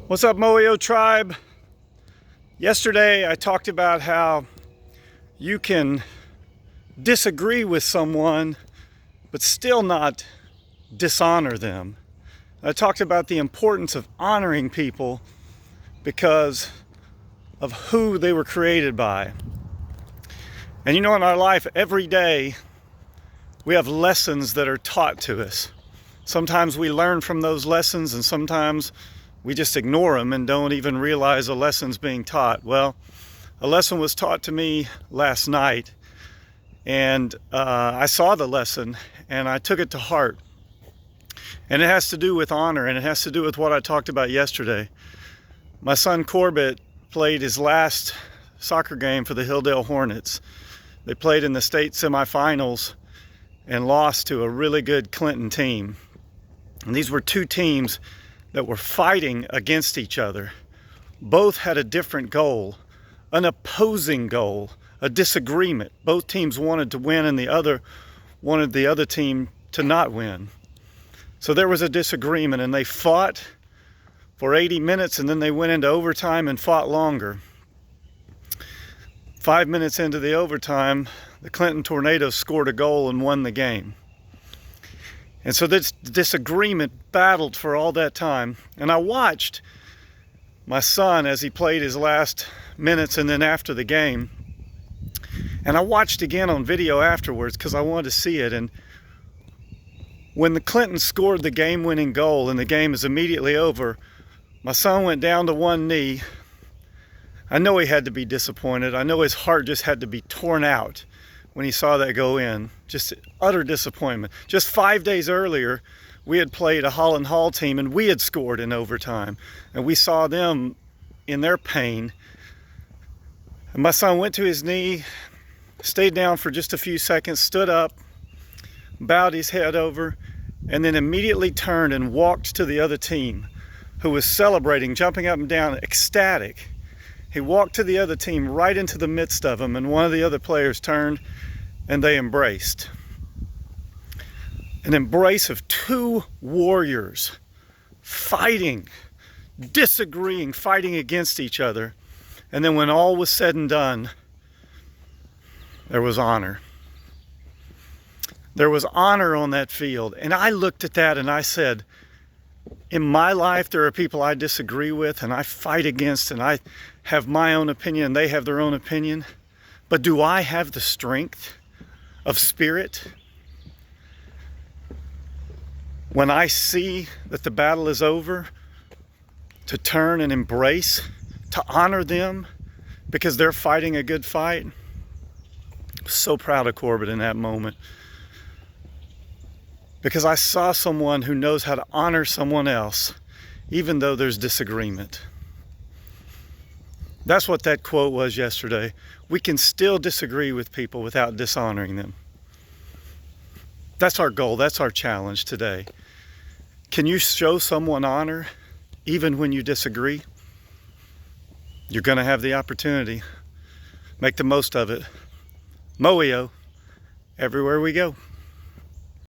What's up, Moyo tribe? Yesterday I talked about how you can disagree with someone but still not dishonor them. I talked about the importance of honoring people because of who they were created by. And in our life, every day we have lessons that are taught to us. Sometimes we learn from those lessons, and sometimes we just ignore them and don't even realize a lesson's being taught. Well, a lesson was taught to me last night, and I saw the lesson and I took it to heart. And it has to do with honor, and it has to do with what I talked about yesterday. My son Corbett played his last soccer game for the Hilldale Hornets. They played in the state semifinals and lost to a really good Clinton team. And these were two teams that were fighting against each other. Both had a different goal, an opposing goal, a disagreement. Both teams wanted to win and the other wanted the other team to not win. So there was a disagreement, and they fought for 80 minutes, and then they went into overtime and fought longer. 5 minutes into the overtime, the Clinton Tornadoes scored a goal and won the game. And so this disagreement battled for all that time. And I watched my son as he played his last minutes and then after the game. And I watched again on video afterwards because I wanted to see it. And when the Clintons scored the game-winning goal and the game is immediately over, my son went down to one knee. I know he had to be disappointed. I know his heart just had to be torn out when he saw that go in. Just utter disappointment. Just 5 days earlier, we had played a Holland Hall team and we had scored in overtime. And we saw them in their pain. And my son went to his knee, stayed down for just a few seconds, stood up, bowed his head over, and then immediately turned and walked to the other team, who was celebrating, jumping up and down, ecstatic. He walked to the other team right into the midst of them, and one of the other players turned and they embraced. An embrace of two warriors fighting, disagreeing, fighting against each other. And then when all was said and done, there was honor. There was honor on that field. And I looked at that and I said, in my life, there are people I disagree with and I fight against, and I have my own opinion and they have their own opinion. But do I have the strength of spirit when I see that the battle is over to turn and embrace, to honor them because they're fighting a good fight? So proud of Corbett in that moment, because I saw someone who knows how to honor someone else even though there's disagreement. That's what that quote was yesterday. We can still disagree with people without dishonoring them. That's our goal. That's our challenge today. Can you show someone honor even when you disagree? You're going to have the opportunity. Make the most of it. Moyo, everywhere we go.